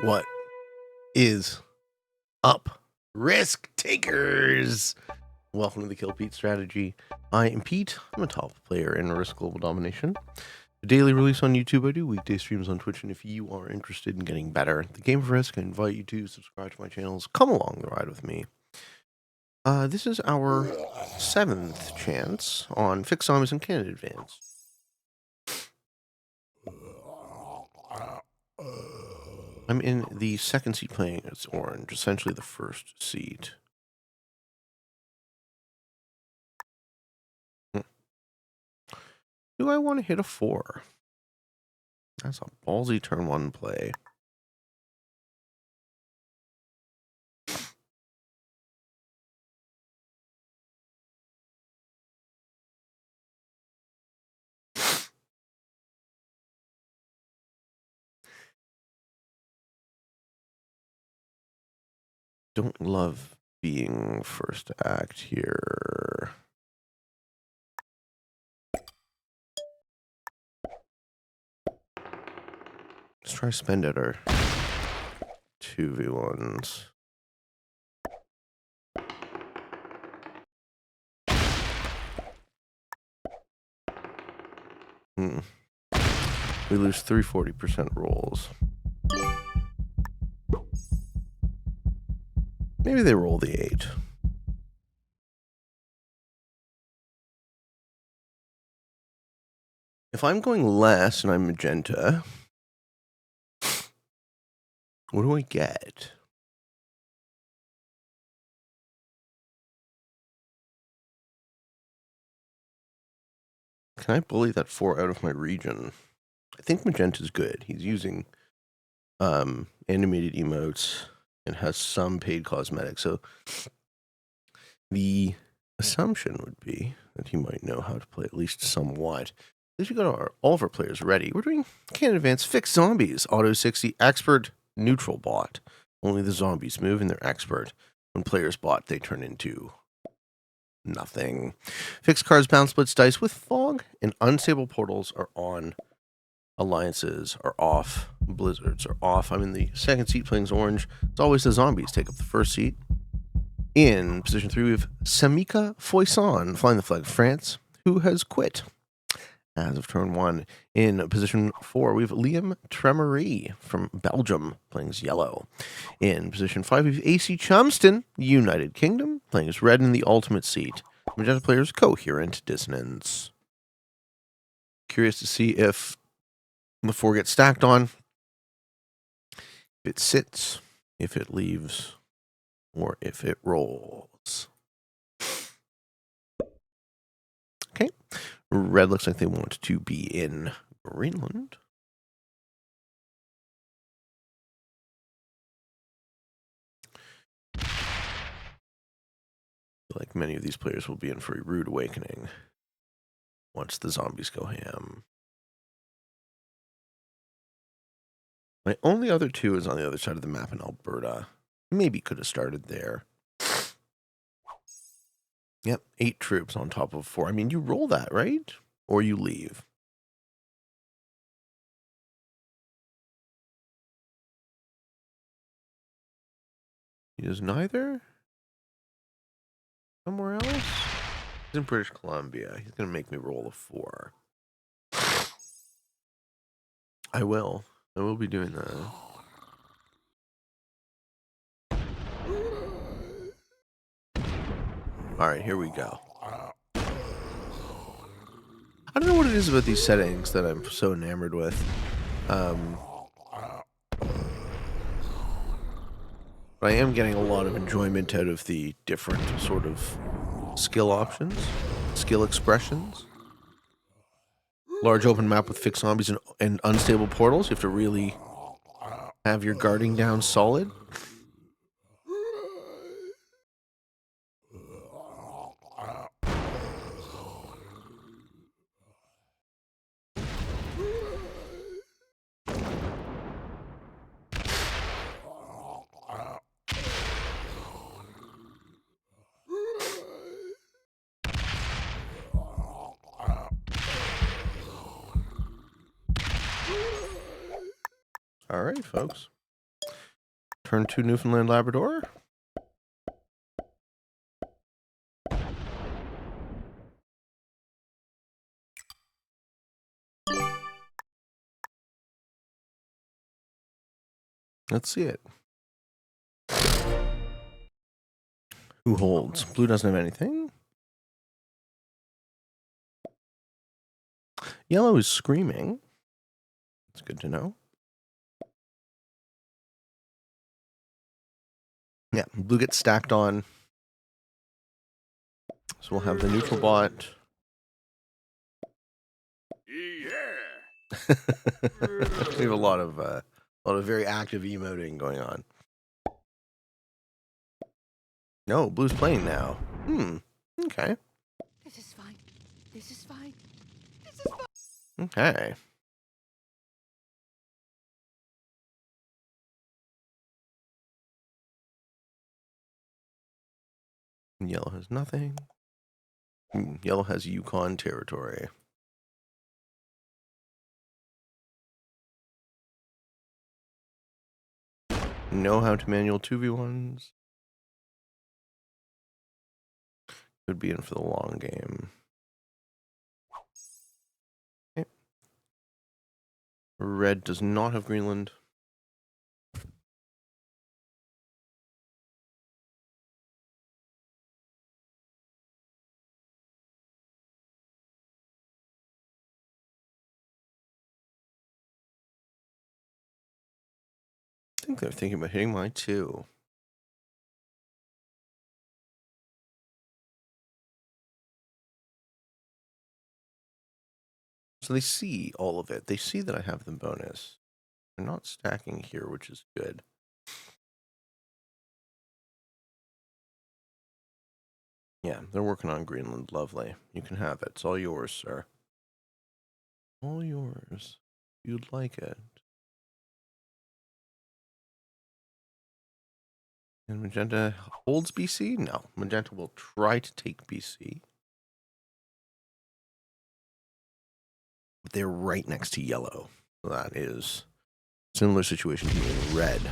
What is up, risk takers? Welcome to the Kill Pete strategy. I am Pete. I'm a top player in Risk Global Domination. A daily release on YouTube. I do weekday streams on Twitch, and if you are interested in getting better at the game of Risk, I invite you to subscribe to my channels. Come along the ride with me. This is our 7th chance on Fixed Zombies in Canada Advance. I'm in the second seat playing as orange, essentially the first seat. Do I want to hit a 4? That's a ballsy turn 1 play. Don't love being first to act here. Let's try spend it or 2v1s. We lose 340% rolls. Maybe they roll the 8. If I'm going less and I'm magenta, what do I get? Can I bully that 4 out of my region? I think magenta's good. He's using animated emotes and has some paid cosmetics. So the assumption would be that he might know how to play at least somewhat. At least we got all of our players ready. We're doing Canada Advance Fixed Zombies, Auto 60, Expert, Neutral Bot. Only the zombies move and they're Expert. When players bot, they turn into nothing. Fixed cards, bounce splits, dice with fog, and unstable portals are on. Alliances are off. Blizzards are off. I'm in the second seat playing as orange. It's always the zombies take up the first seat. In position 3, we have Samika Foyson flying the flag of France, who has quit as of turn 1. In position 4, we have Liam Tremery from Belgium playing as yellow. In position 5, we have AC Chumston, United Kingdom, playing as red in the ultimate seat. Magenta players, Coherent Dissonance. Curious to see if the 4 gets stacked on, if it sits, if it leaves, or if it rolls. Okay. Red looks like they want to be in Greenland. Like many of these players will be in for a rude awakening once the zombies go ham. My only other 2 is on the other side of the map in Alberta. Maybe could have started there. Yep, 8 troops on top of 4. I mean, you roll that, right? Or you leave. He does neither? Somewhere else? He's in British Columbia. He's going to make me roll a 4. I will. I will be doing that. Alright, here we go. I don't know what it is about these settings that I'm so enamored with. But I am getting a lot of enjoyment out of the different sort of skill options, skill expressions. Large open map with fixed zombies and unstable portals. You have to really have your guarding down solid. All right, folks. turn 2 Newfoundland Labrador. Let's see it. Who holds? Blue doesn't have anything. Yellow is screaming. It's good to know. Yeah, blue gets stacked on. So we'll have the neutral bot. Yeah. We have a lot of very active emoting going on. No, blue's playing now. Okay. This is fine. This is fine. This is fine. Okay. Yellow has nothing. Yellow has Yukon territory. Know how to manual 2v1s. Could be in for the long game. Okay. Red does not have Greenland. I think they're thinking about hitting mine too. So they see all of it. They see that I have the bonus. They're not stacking here, which is good. Yeah, they're working on Greenland. Lovely. You can have it. It's all yours, sir. All yours. You'd like it. And Magenta holds BC? No. Magenta will try to take BC. But they're right next to yellow. So that is a similar situation to me in red.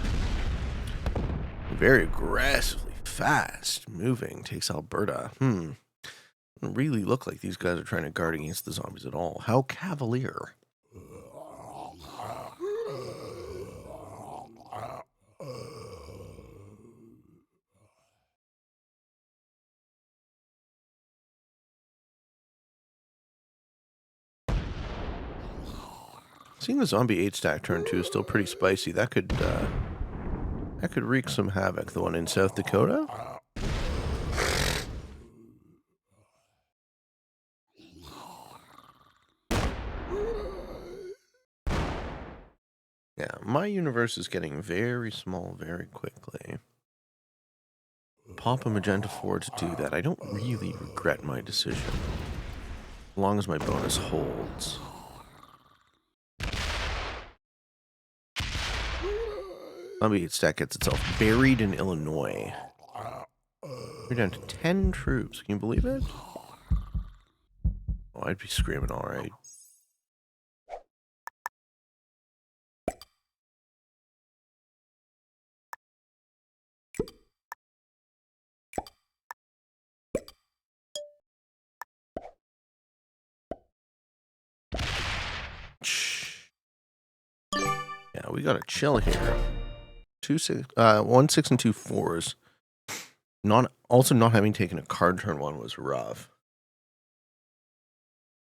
Very aggressively fast moving. Takes Alberta. Doesn't really look like these guys are trying to guard against the zombies at all. How cavalier. Seeing the zombie 8-stack turn 2 is still pretty spicy. That could wreak some havoc. The one in South Dakota. Yeah, my universe is getting very small very quickly. Pop a Magenta 4 to do that. I don't really regret my decision. As long as my bonus holds. Zombie 8-stack gets itself buried in Illinois. We're down to 10 troops. Can you believe it? Oh, I'd be screaming all right. Yeah, we gotta chill here. 1 6 and 2 4s. Also not having taken a card turn 1 was rough.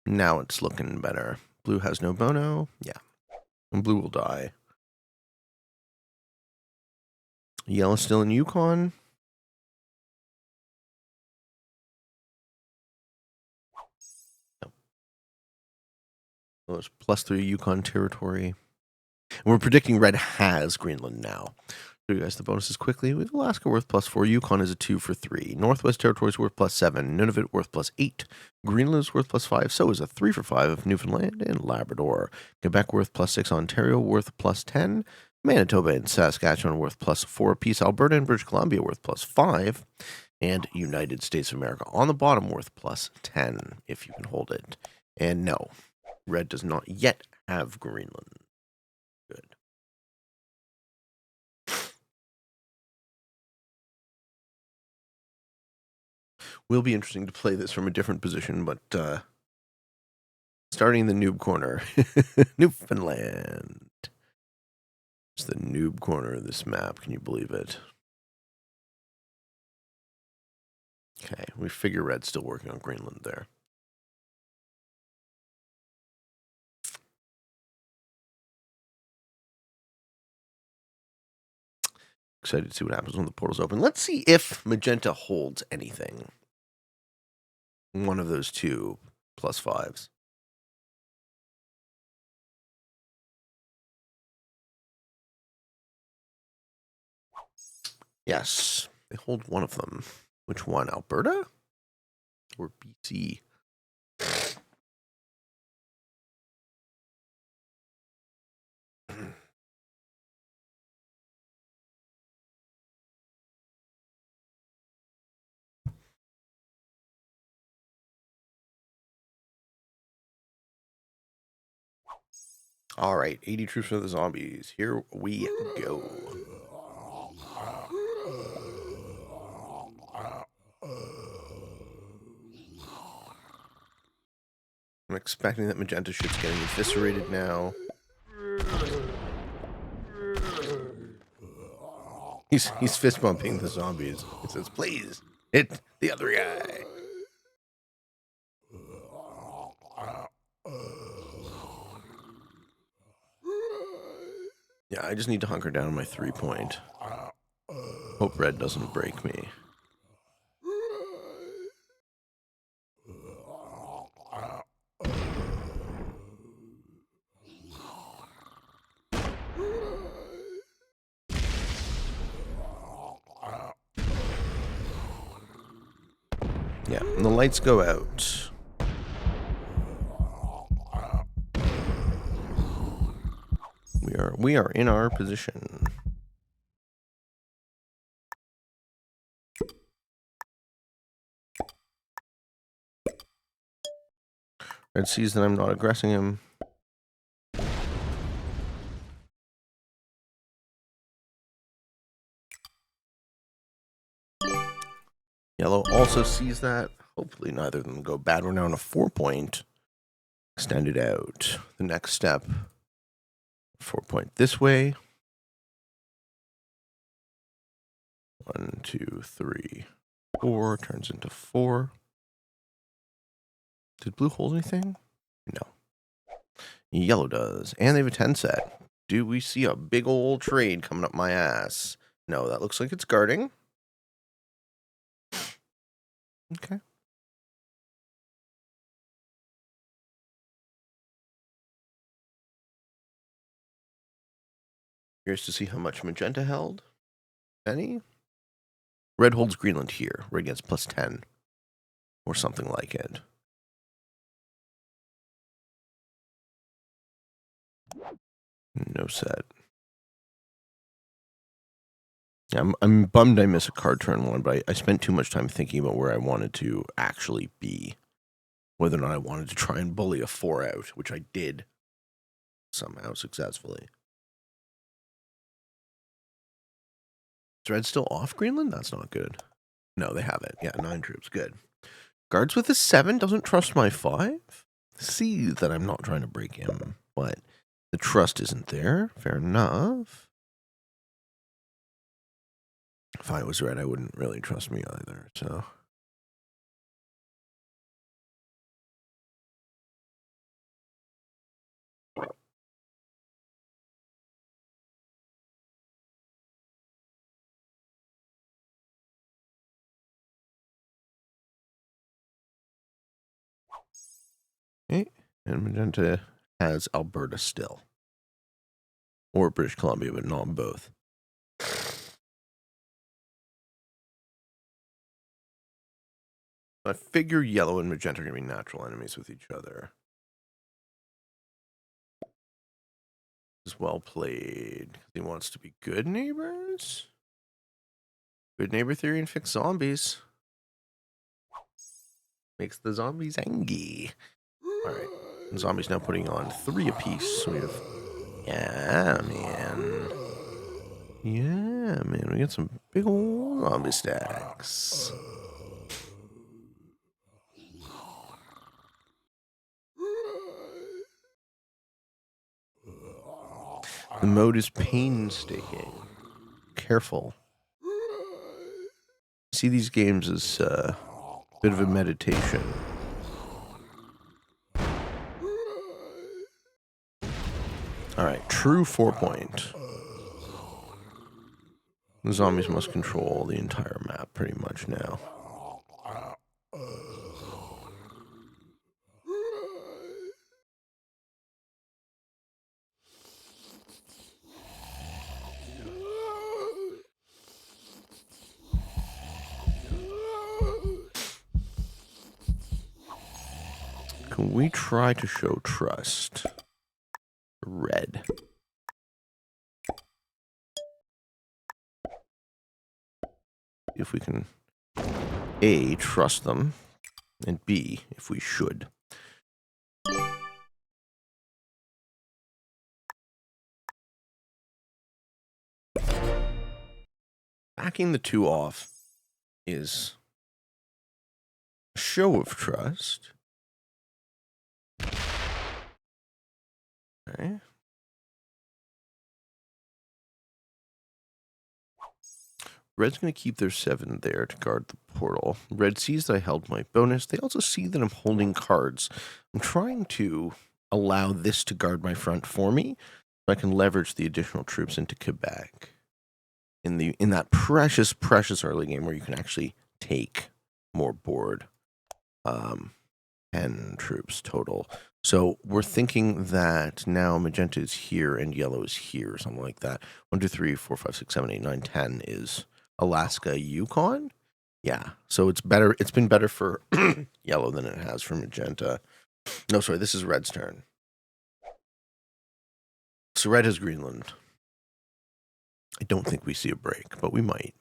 Now it's looking better. Blue has no Bono. Yeah. And blue will die. Yellow still in Yukon. No. Well, it's +3 Yukon territory. And we're predicting red has Greenland now. So you guys the bonuses quickly. We have Alaska worth +4. Yukon is a 2 for 3. Northwest Territories worth +7. Nunavut worth +8. Greenland is worth +5. So is a 3 for 5 of Newfoundland and Labrador. Quebec worth +6. Ontario worth +10. Manitoba and Saskatchewan worth +4 apiece. Alberta and British Columbia worth +5. And United States of America on the bottom worth +10 if you can hold it. And no, red does not yet have Greenland. Good. Will be interesting to play this from a different position, but starting the noob corner. Newfoundland. It's the noob corner of this map. Can you believe it? Okay, we figure red's still working on Greenland there. Excited to see what happens when the portal's open. Let's see if magenta holds anything. One of those two +5s. Yes, they hold one of them. Which one, Alberta or BC? All right, 80 troops for the zombies. Here we go. I'm expecting that magenta shit's getting eviscerated now. He's fist bumping the zombies. He says, "Please hit the other guy." Yeah, I just need to hunker down on my 3-point. Hope red doesn't break me. Yeah, and the lights go out. We are in our position. Red sees that I'm not aggressing him. Yellow also sees that. Hopefully neither of them go bad. We're now on a 4-point. Extend it out. The next step, 4-point this way. 1, 2, 3, 4 turns into 4. Did blue hold anything? No. Yellow does. And they have a 10 set. Do we see a big old trade coming up my ass? No, that looks like it's guarding. Okay. Curious to see how much magenta held. Any? Red holds Greenland here. Red gets +10. Or something like it. No set. Yeah, I'm bummed I missed a card turn 1, but I spent too much time thinking about where I wanted to actually be. Whether or not I wanted to try and bully a 4 out, which I did somehow successfully. Is red still off Greenland? That's not good. No, they have it. Yeah, 9 troops. Good. Guards with a 7 doesn't trust my 5? See that I'm not trying to break him, but the trust isn't there. Fair enough. If I was red, I wouldn't really trust me either, so. Okay, and magenta has Alberta still. Or British Columbia, but not both. I figure yellow and magenta are going to be natural enemies with each other. Is well played. He wants to be good neighbors. Good neighbor theory and fix zombies. Makes the zombies angry. Alright. Zombies now putting on 3 apiece. So we have. Yeah, man. Yeah, man. We got some big old zombie stacks. The mode is painstaking. Careful. See these games as a bit of a meditation. Alright, true 4-point. The zombies must control the entire map pretty much now. Can we try to show trust? Red. If we can A, trust them, and B, if we should. Backing the 2 off is a show of trust. Okay. Red's going to keep their 7 there to guard the portal. Red sees that I held my bonus. They also see that I'm holding cards. I'm trying to allow this to guard my front for me, so I can leverage the additional troops into Quebec. In that precious early game where you can actually take more board. 10 troops total. So we're thinking that now magenta is here and yellow is here, something like that. 1, 2, 3, 4, 5, 6, 7, 8, 9, 10 is Alaska, Yukon. Yeah, so it's better. It's been better for yellow than it has for magenta. No, sorry, this is red's turn. So red has Greenland. I don't think we see a break, but we might.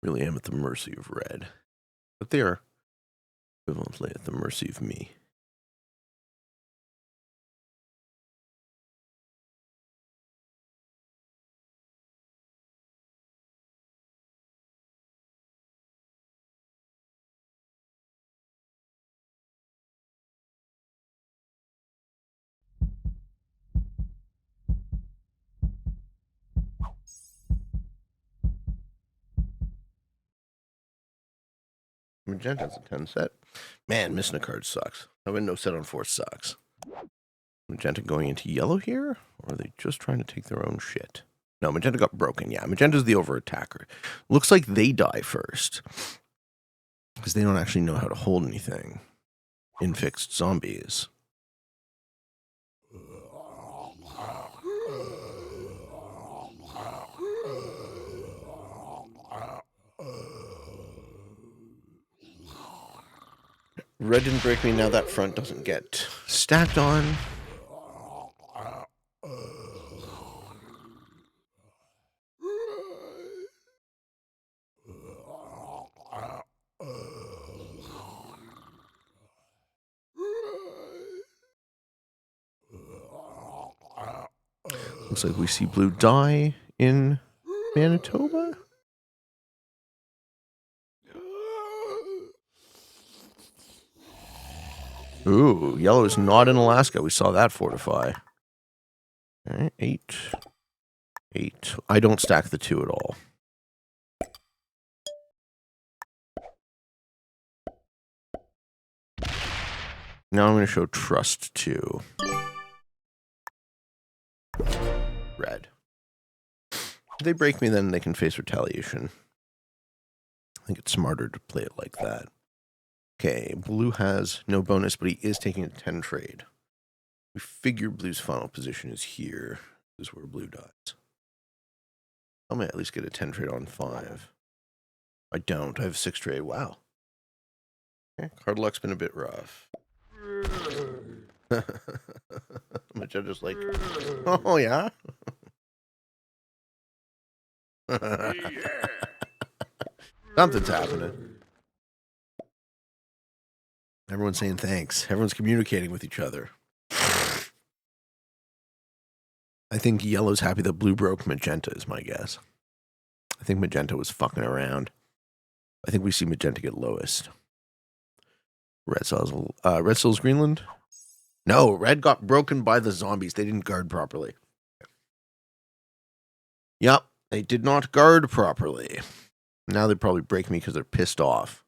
Really am at the mercy of red. But they are equivalently at the mercy of me. Magenta's a 10 set. Man, missing a card sucks. Having no set on 4 sucks. Magenta going into yellow here? Or are they just trying to take their own shit? No, magenta got broken. Yeah, magenta's the over-attacker. Looks like they die first. Because they don't actually know how to hold anything in fixed zombies. Red didn't break me, now that front doesn't get stacked on. Looks like we see blue die in Manitoba. Ooh, yellow is not in Alaska. We saw that fortify. All right, 8. 8. I don't stack the 2 at all. Now I'm going to show trust to red. If they break me, then they can face retaliation. I think it's smarter to play it like that. Okay, blue has no bonus, but he is taking a 10 trade. We figure blue's final position is here. This is where blue dies. I might at least get a 10 trade on 5. I don't. I have 6 trade. Wow. Okay, card luck's been a bit rough. Which I'm just like, oh yeah? Something's happening. I Everyone's saying thanks. Everyone's communicating with each other. I think yellow's happy that blue broke magenta is my guess. I think magenta was fucking around. I think we see magenta get lowest. Red Seals Greenland? No, red got broken by the zombies. They didn't guard properly. Yep, they did not guard properly. Now they probably break me because they're pissed off.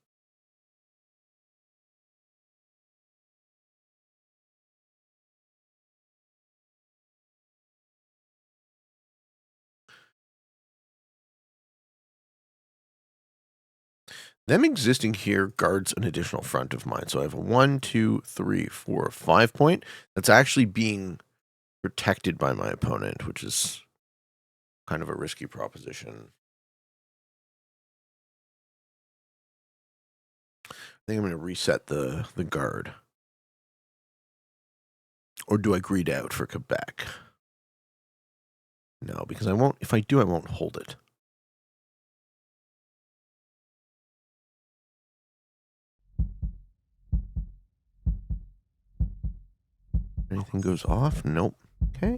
Them existing here guards an additional front of mine. So I have a 1, 2, 3, 4, 5 point. That's actually being protected by my opponent, which is kind of a risky proposition. I think I'm going to reset the guard. Or do I greed out for Quebec? No, because I won't. If I do, I won't hold it. Anything goes off? Nope. Okay.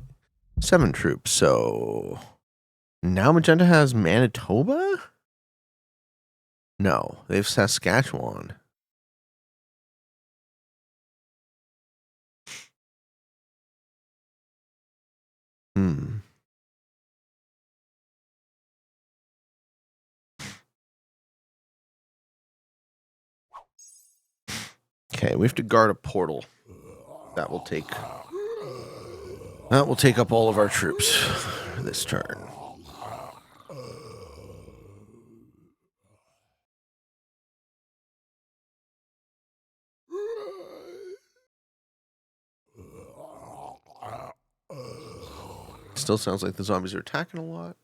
7 troops. So now Magenta has Manitoba? No, they have Saskatchewan. Okay, we have to guard a portal. That will take up all of our troops this turn. Still sounds like the zombies are attacking a lot.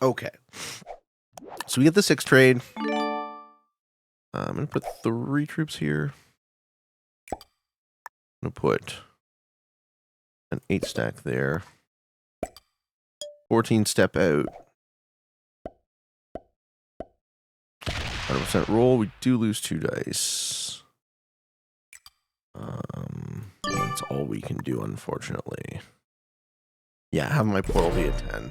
Okay. So we get the 6 trade. I'm going to put 3 troops here. I'm going to put an 8 stack there. 14 step out. 100% roll. We do lose 2 dice. That's all we can do, unfortunately. Yeah, have my portal be a 10.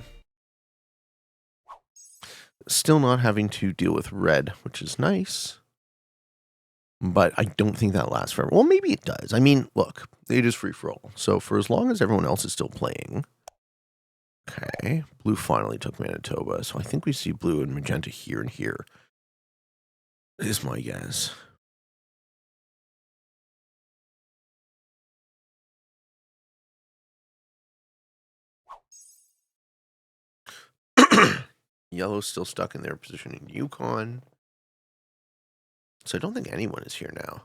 Still not having to deal with red, which is nice. But I don't think that lasts forever. Well, maybe it does. I mean, look, it is free-for-all. So for as long as everyone else is still playing... Okay, blue finally took Manitoba. So I think we see blue and magenta here and here. Is my guess. Yellow's still stuck in their position in Yukon. So I don't think anyone is here now.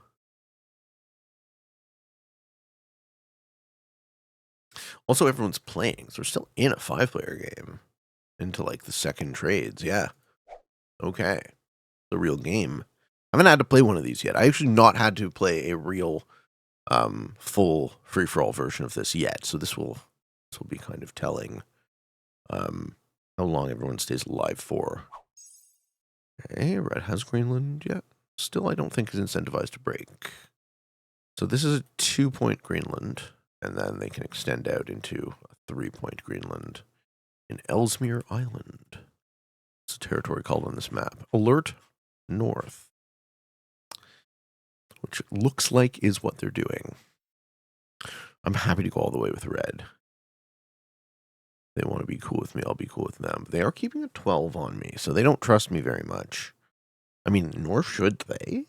Also, everyone's playing. So we're still in a 5-player game. Into, like, the second trades. Yeah. Okay. The real game. I haven't had to play one of these yet. I actually not had to play a real full free-for-all version of this yet. So this will be kind of telling how long everyone stays alive for. Okay, red has Greenland yet. Still, I don't think is incentivized to break. So this is a 2-point Greenland, and then they can extend out into a 3-point Greenland in Ellesmere Island. It's a territory called on this map. Alert North, which looks like is what they're doing. I'm happy to go all the way with red. They want to be cool with me, I'll be cool with them. But they are keeping a 12 on me, so they don't trust me very much. I mean, nor should they.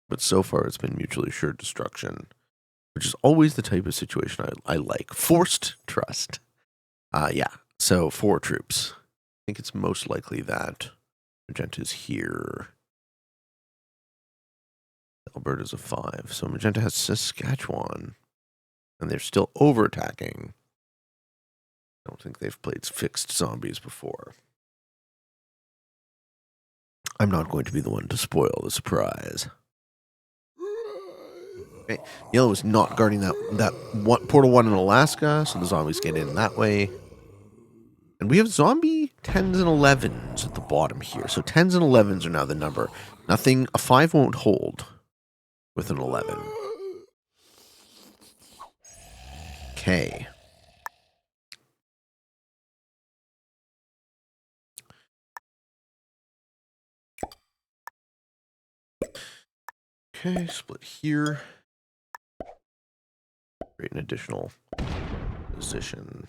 But so far, it's been mutually assured destruction, which is always the type of situation I like. Forced trust. Yeah, so 4 troops. I think it's most likely that Magenta's here. Alberta's a 5. So Magenta has Saskatchewan. And they're still over-attacking. I don't think they've played fixed zombies before. I'm not going to be the one to spoil the surprise. Okay. Yellow is not guarding that portal 1 in Alaska, so the zombies get in that way. And we have zombie 10s and 11s at the bottom here. So 10s and 11s are now the number. Nothing, a 5 won't hold with an 11. Okay. Okay, split here. Create an additional position.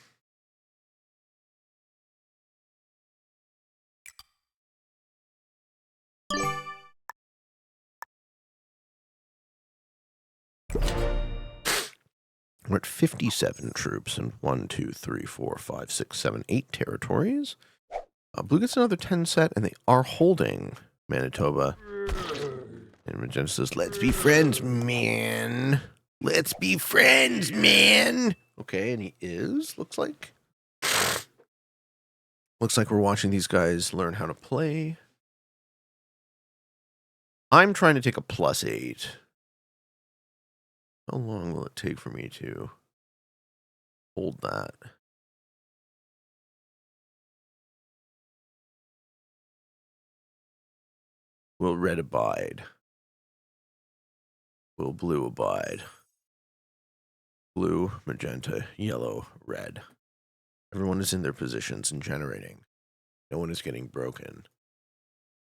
We're at 57 troops in 1, 2, 3, 4, 5, 6, 7, 8 territories. Blue gets another 10 set, and they are holding Manitoba. And Magenta says, let's be friends, man. Let's be friends, man. Okay, and he is, looks like. Looks like we're watching these guys learn how to play. I'm trying to take a +8. How long will it take for me to hold that? Will red abide? Will blue abide? Blue, magenta, yellow, red. Everyone is in their positions and generating. No one is getting broken.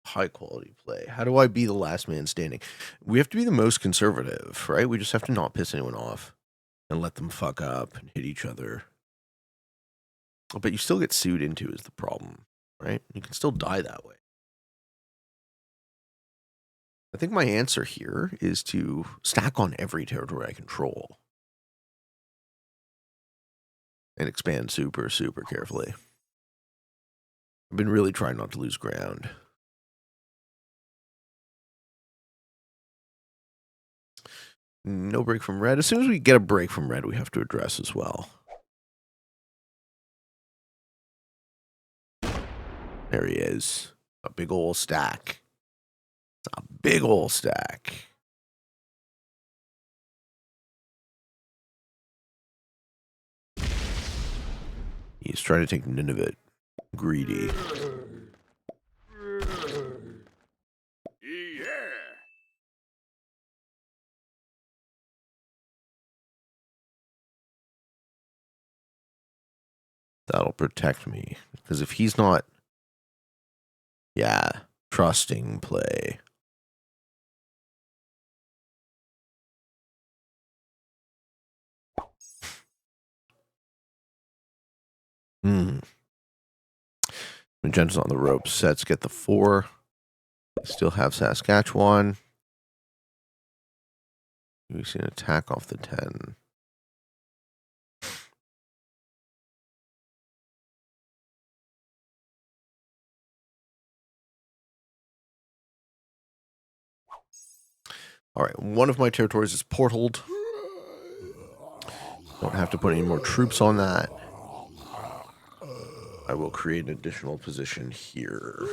High quality play. How do I be the last man standing? We have to be the most conservative, right? We just have to not piss anyone off and let them fuck up and hit each other. But you still get sued into is the problem, right? You can still die that way. I think my answer here is to stack on every territory I control and expand super, super carefully. I've been really trying not to lose ground. No break from red. As soon as we get a break from red, we have to address as well. There he is. A big ol' stack. It's a big ol' stack. He's trying to take Nunavut. Greedy. That'll protect me. Because if he's not, trusting play. Magenta's on the ropes. Sets get the 4. Still have Saskatchewan. We see an attack off the 10. All right, one of my territories is portaled. Don't have to put any more troops on that. I will create an additional position here.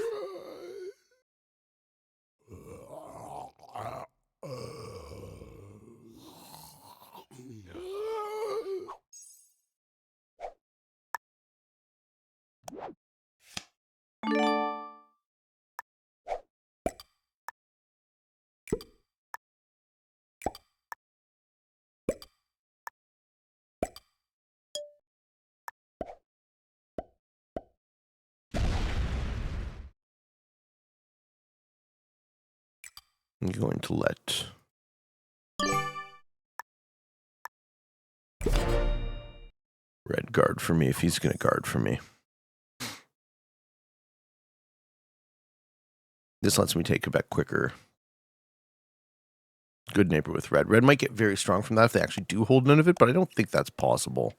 I'm going to let red guard for me if he's going to guard for me. This lets me take Quebec quicker. Good neighbor with red. Red might get very strong from that if they actually do hold none of it, but I don't think that's possible.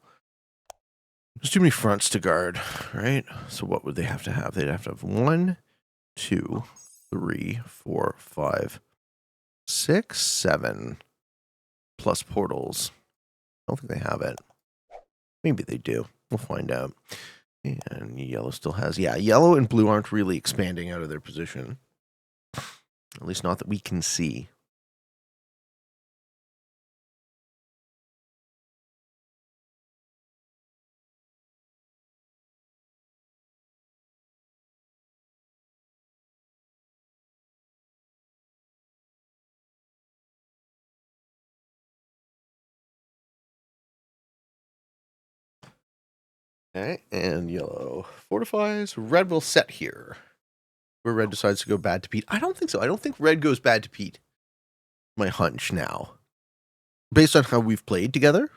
There's too many fronts to guard, right? So what would they have to have? They'd have to have 1, 2, 3, 4, 5, 6, 7 plus portals. I don't think they have it. Maybe they do. We'll find out. And yellow still has... Yeah, yellow and blue aren't really expanding out of their position. At least not that we can see. Okay, and yellow fortifies. Red will set here. Where red decides to go bad to Pete. I don't think so. I don't think red goes bad to Pete. My hunch now. Based on how we've played together,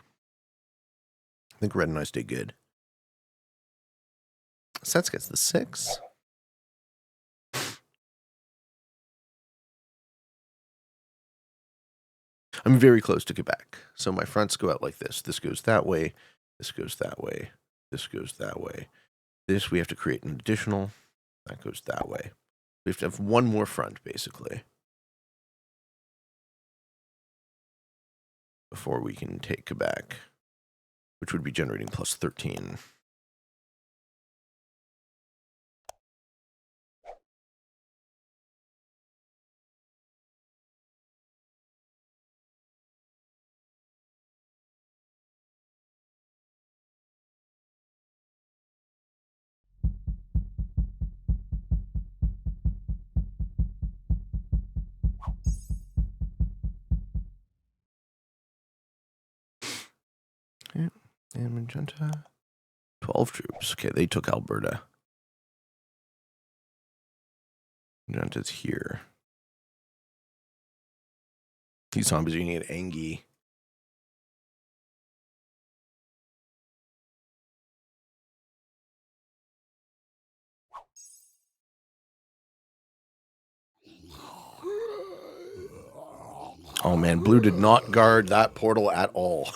I think red and I stay good. Sets gets the 6. I'm very close to Quebec. So my fronts go out like this. This goes that way. This goes that way. This goes that way. This we have to create an additional. That goes that way. We have to have one more front, basically, before we can take Quebec, which would be generating plus 13. Okay. And magenta. 12 troops. Okay, they took Alberta. Magenta's here. These zombies are going to get angry. Oh man, blue did not guard that portal at all.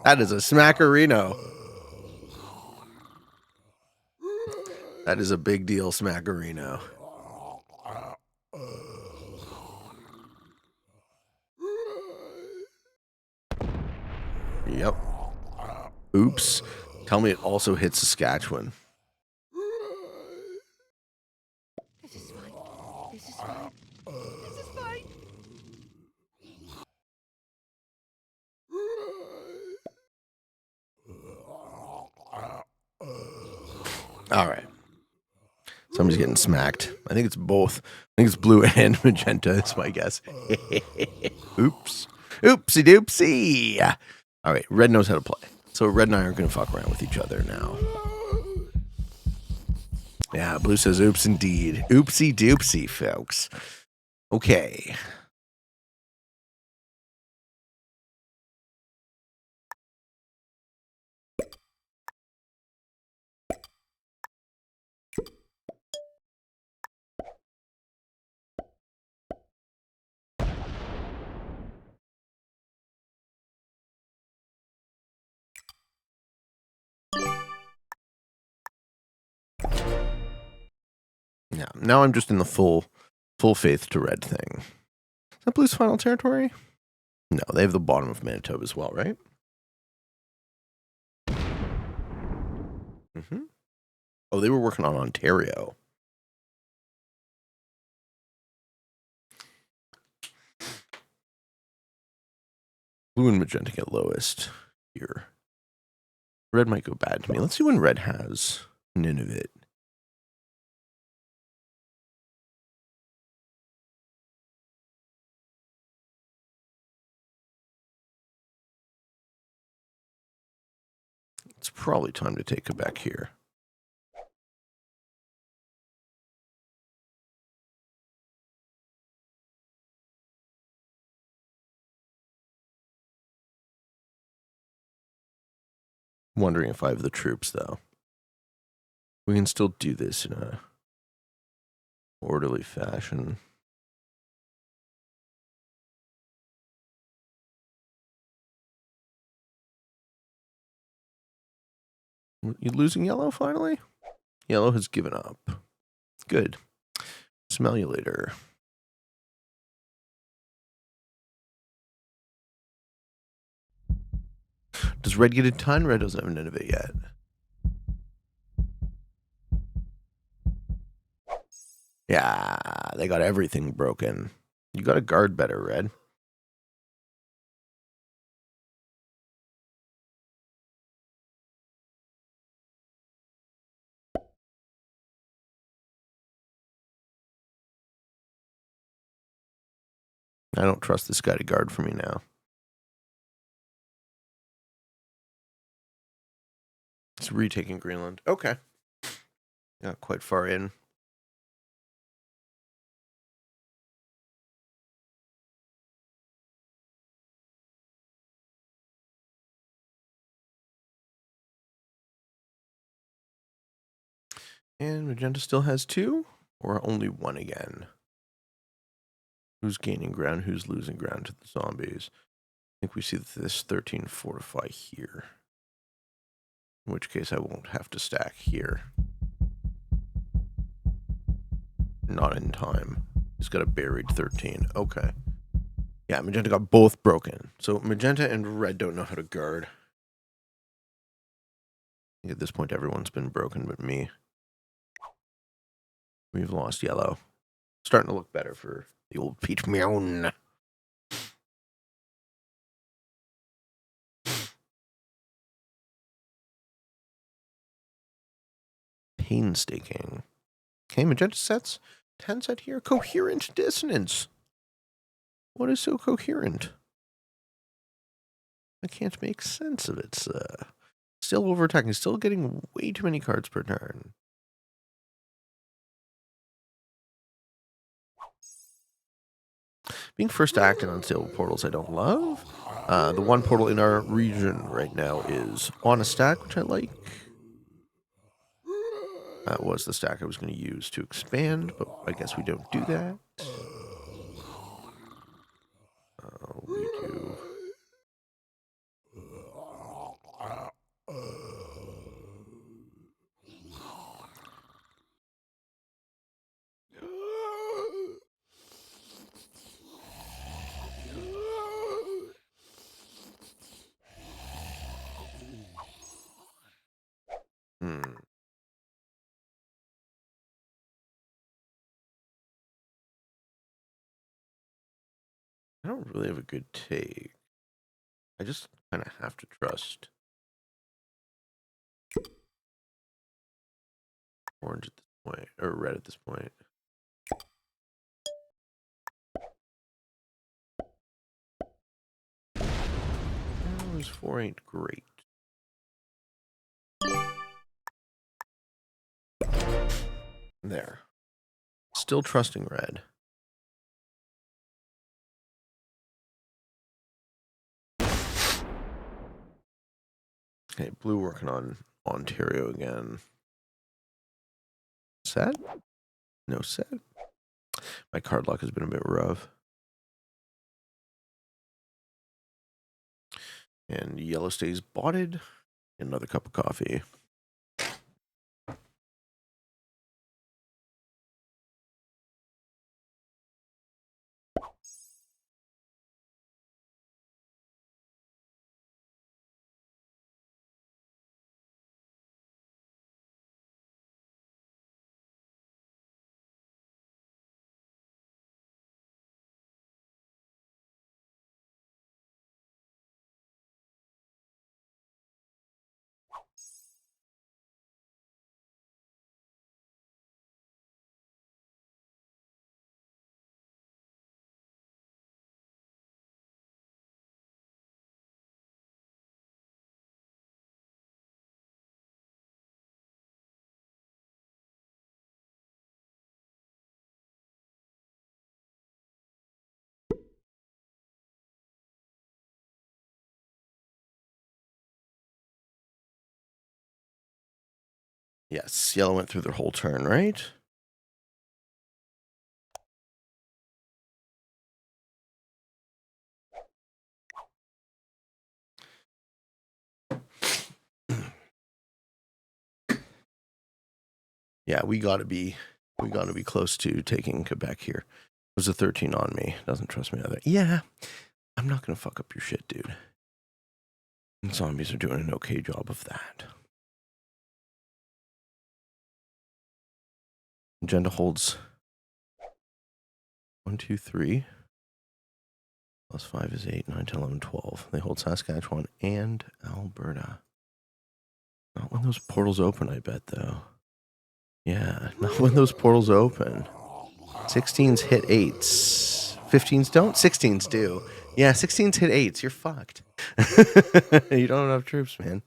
That is a smackerino. That is a big deal smackerino. Yep. Oops. Tell me it also hits Saskatchewan. This is fine. This is fine. This is fine. All right. Somebody's getting smacked. I think it's both. I think it's blue and magenta, is my guess. Oops. Oopsie doopsie. All right. Red knows how to play. So red and I aren't going to fuck around with each other now. Yeah, blue says oops indeed. Oopsie doopsie, folks. Okay. Yeah, now I'm just in the full faith to red thing. Is that blue's final territory? No, they have the bottom of Manitoba as well, right? Mm-hmm. Oh, they were working on Ontario. Blue and magenta get lowest here. Red might go bad to me. Let's see when red has Nunavut. It's probably time to take Quebec here. Wondering if I have the troops, though. We can still do this in a orderly fashion. You losing yellow finally? Yellow has given up. Good. Smell you later. Does red get a ton? Red doesn't have an Nunavut yet. Yeah, they got everything broken. You got to guard better, red. I don't trust this guy to guard for me now. It's retaking Greenland. Okay. Not quite far in. And Magenta still has 2, or only 1 again? Who's gaining ground? Who's losing ground to the zombies? I think we see this 13 fortify here. In which case I won't have to stack here. Not in time. He's got a buried 13. Okay. Yeah, Magenta got both broken. So Magenta and Red don't know how to guard. I think at this point everyone's been broken but me. We've lost Yellow. Starting to look better for the old Peach Meown. Painstaking. Okay, Magenta sets 10 set here. Coherent dissonance. What is so coherent? I can't make sense of it. Still over-attacking. Still getting way too many cards per turn. Being first to act in unstable portals I don't love. The one portal in our region right now is on a stack, which I like. That was the stack I was going to use to expand, but I guess we don't do that. We do. I don't really have a good take. I just kind of have to trust orange at this point, or red at this point. This 4 ain't great. There. Still trusting red. Okay, blue working on Ontario again. Set? No set. My card luck has been a bit rough. And yellow stays botted. Another cup of coffee. Yes, yellow went through their whole turn, right? Yeah, we gotta be close to taking Quebec here. There's a 13 on me. Doesn't trust me either. Yeah, I'm not gonna fuck up your shit, dude. And zombies are doing an okay job of that. Agenda holds 1, 2, 3. Plus 5 is 8, 9, 10, 11, 12. They hold Saskatchewan and Alberta. Not when those portals open, I bet, though. Yeah, not when those portals open. 16s hit 8s. 15s don't? 16s do. Yeah, 16s hit 8s. You're fucked. You don't have enough troops, man.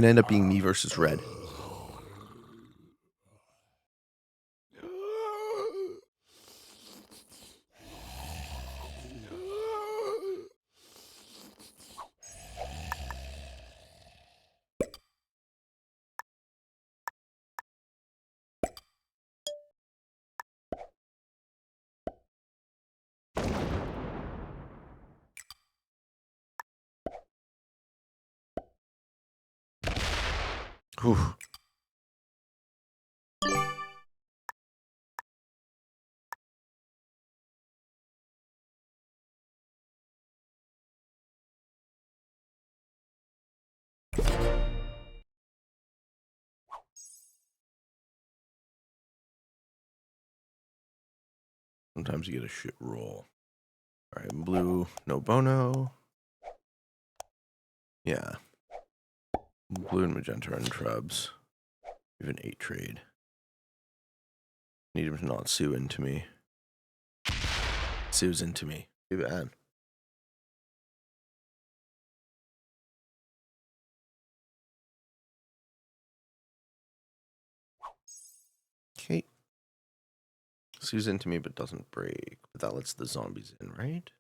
going to end up being me versus red. Whew. Sometimes you get a shit roll. All right, blue, no bono. Yeah. Blue and magenta and trubs. Even 8 trade. Need him to not sue into me. Sue's into me. Too bad. Okay. Sue's into me but doesn't break. But that lets the zombies in, right?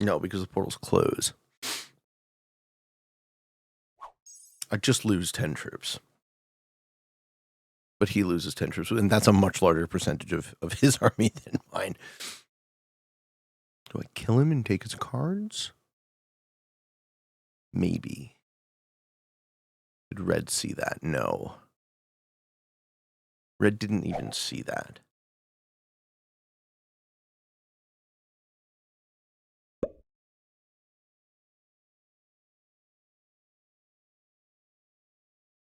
No, because the portals close. I just lose 10 troops. But he loses 10 troops, and that's a much larger percentage of his army than mine. Do I kill him and take his cards? Maybe. Did Red see that? No. Red didn't even see that.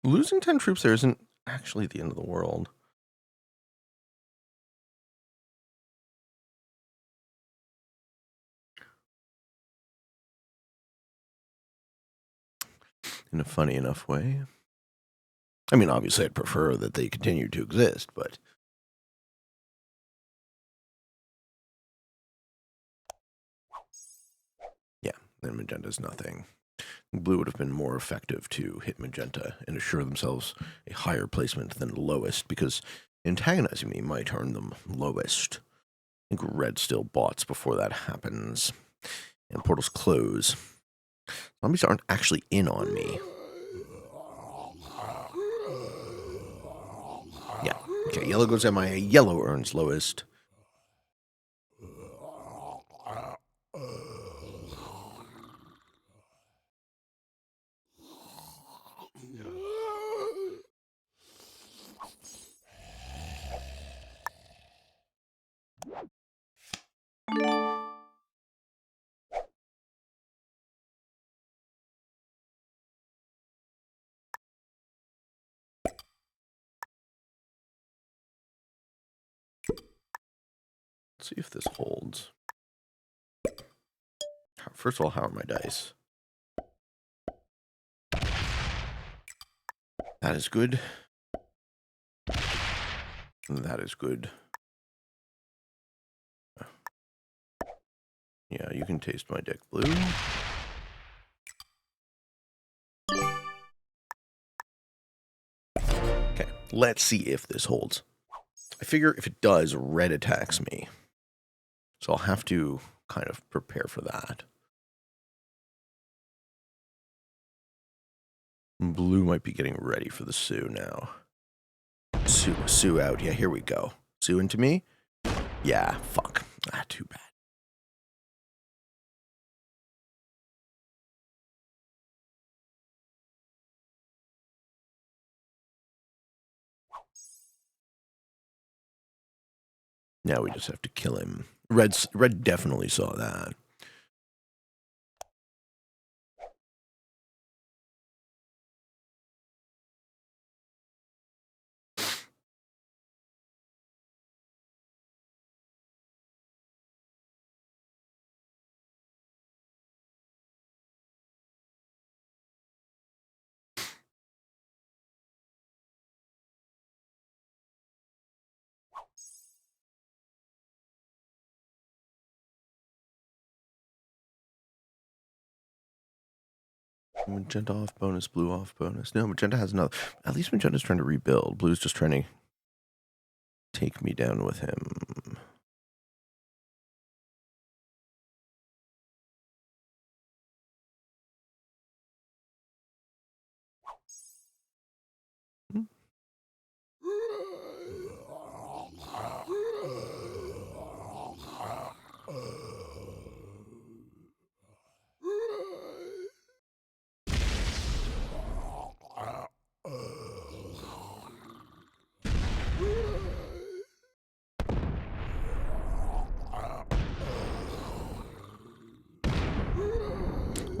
Losing 10 troops there isn't actually the end of the world. In a funny enough way. I mean, obviously I'd prefer that they continue to exist, but... Yeah, then magenta's nothing. Blue would have been more effective to hit magenta and assure themselves a higher placement than lowest, because antagonizing me might earn them lowest. I think red still bots before that happens. And portals close. Zombies aren't actually in on me. Yeah. Okay, yellow goes MIA. Yellow earns lowest. Let's see if this holds. First of all, how are my dice? That is good. That is good. Yeah, you can taste my deck blue. Okay, let's see if this holds. I figure if it does, red attacks me. So I'll have to kind of prepare for that. Blue might be getting ready for the Sue now. Sue out. Yeah, here we go. Sue into me? Yeah, fuck. Ah, too bad. Now we just have to kill him. Red definitely saw that. Magenta off bonus, blue off bonus. No, magenta has another. At least magenta's trying to rebuild. Blue's just trying to take me down with him.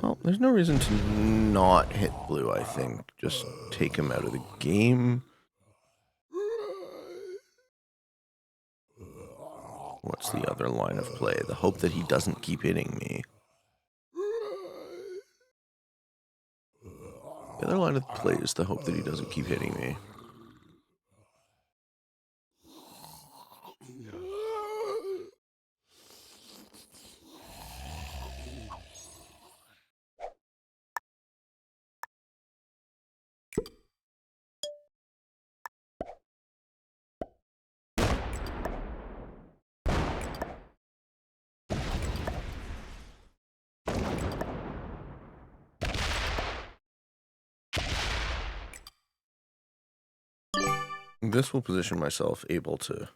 Well, there's no reason to not hit blue, I think. Just take him out of the game. What's the other line of play? The hope that he doesn't keep hitting me. The other line of play is the hope that he doesn't keep hitting me. This will position myself able to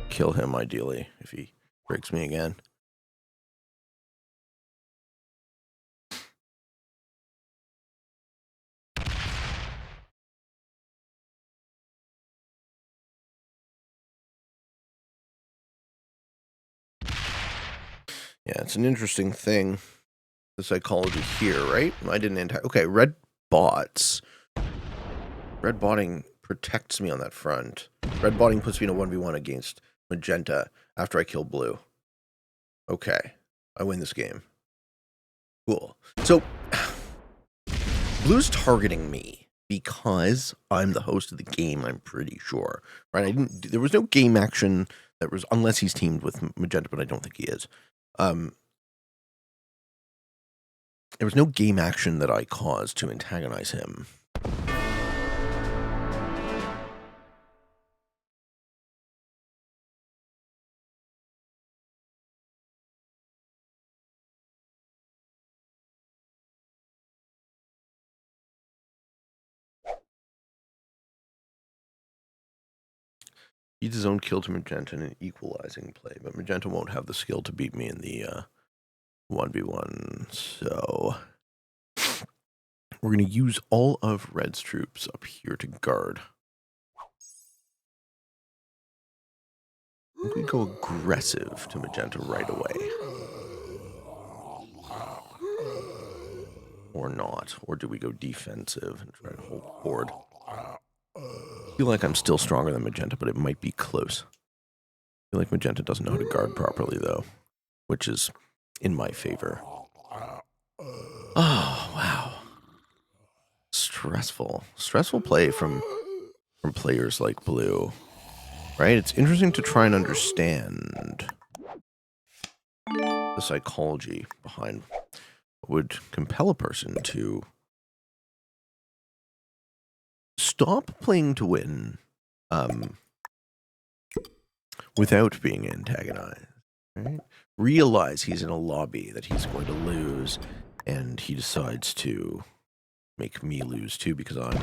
kill him, ideally, if he breaks me again. Yeah, it's an interesting thing, the psychology here, right? I didn't okay, red bots. Red botting protects me on that front. Red botting puts me in a 1v1 against magenta after I kill blue. Okay, I win this game. Cool. So, blue's targeting me because I'm the host of the game, I'm pretty sure. Right? There was no game action that was, unless he's teamed with magenta, but I don't think he is. There was no game action that I caused to antagonize him. He's his own kill to magenta in an equalizing play, but magenta won't have the skill to beat me in the 1v1, so we're going to use all of red's troops up here to guard. I think we go aggressive to magenta right away. Or not. Or do we go defensive and try to hold board? I feel like I'm still stronger than magenta, but it might be close. I feel like magenta doesn't know how to guard properly, though, which is in my favor. Oh, wow. Stressful. Stressful play from players like blue. Right? It's interesting to try and understand the psychology behind what would compel a person to stop playing to win without being antagonized. Right? Realize he's in a lobby that he's going to lose, and he decides to make me lose too because I'm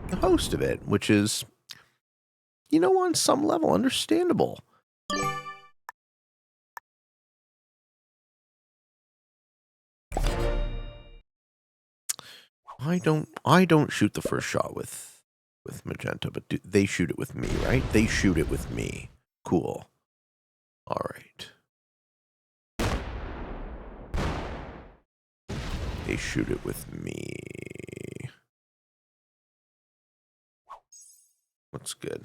the host of it, which is, you know, on some level understandable. I don't shoot the first shot with magenta, but they shoot it with me, right? They shoot it with me. Cool. All right. They shoot it with me. What's good?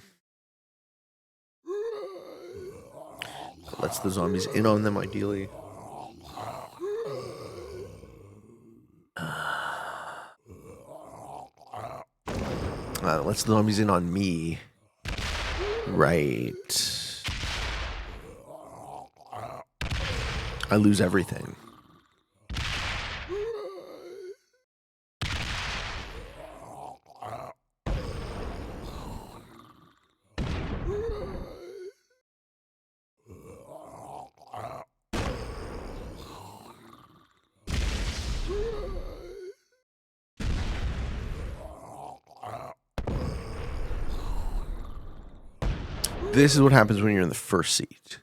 Lets the zombies in on them, ideally. Lets the zombies in on me. Right. I lose everything. This is what happens when you're in the first seat.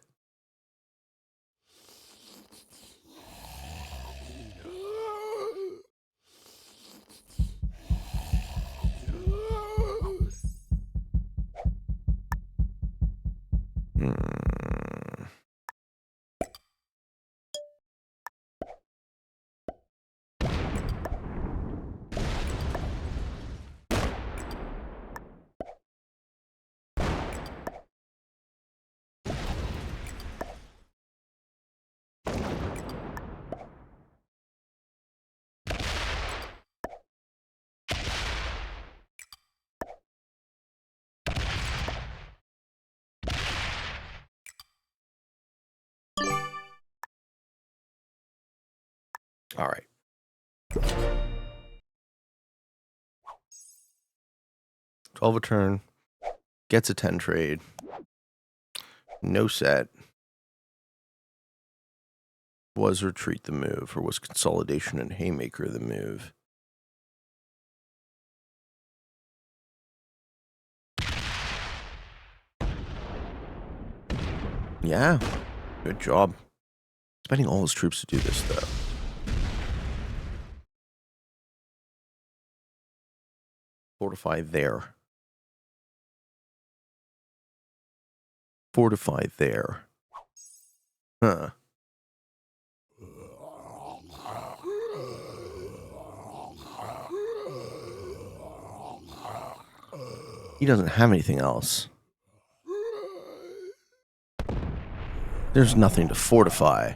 All right. $12 a turn. Gets a 10 trade. No set. Was retreat the move, or was consolidation and haymaker the move? Yeah. Good job. Spending all his troops to do this, though. Fortify there. Fortify there. Huh. He doesn't have anything else. There's nothing to fortify.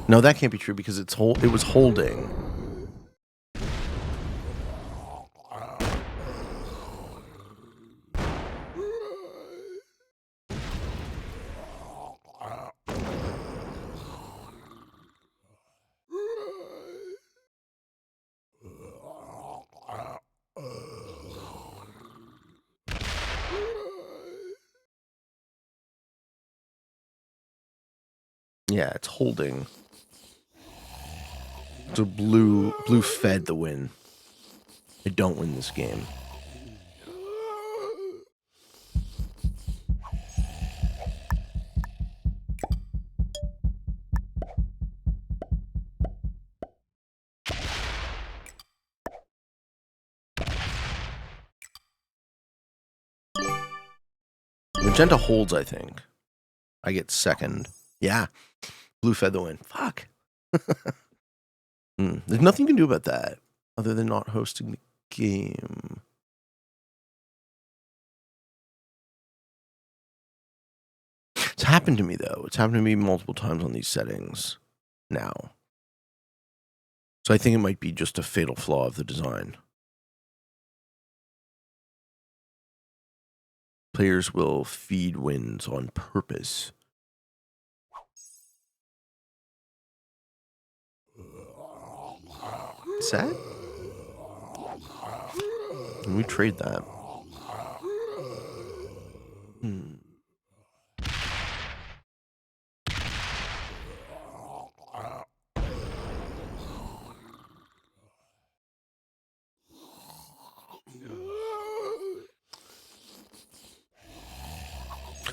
No, that can't be true because it was holding. Yeah, it's holding. So blue fed the win. I don't win this game. Magenta holds, I think. I get second. Yeah. Blue fed the win. Fuck. There's nothing you can do about that other than not hosting the game. It's happened to me, though. It's happened to me multiple times on these settings now. So I think it might be just a fatal flaw of the design. Players will feed wins on purpose. Sad? Can we trade that?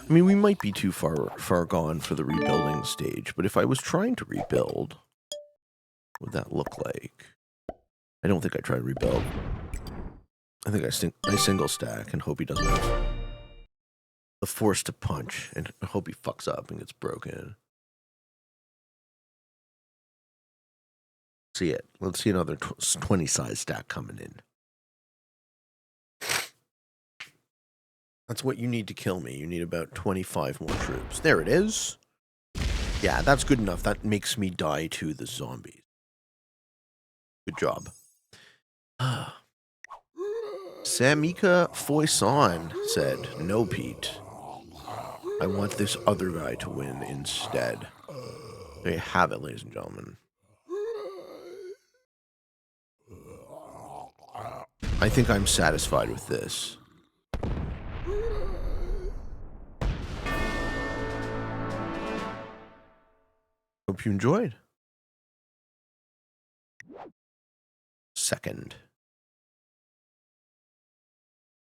I mean, we might be too far gone for the rebuilding stage, but if I was trying to rebuild, what would that look like? I don't think I try to rebuild. I think I single stack and hope he doesn't have the force to punch, and I hope he fucks up and gets broken. See it. Let's see another 20 size stack coming in. That's what you need to kill me. You need about 25 more troops. There it is. Yeah, that's good enough. That makes me die to the zombies. Good job. Samika Foyson said, "No, Pete. I want this other guy to win instead." There you have it, ladies and gentlemen. I think I'm satisfied with this. Hope you enjoyed. Second.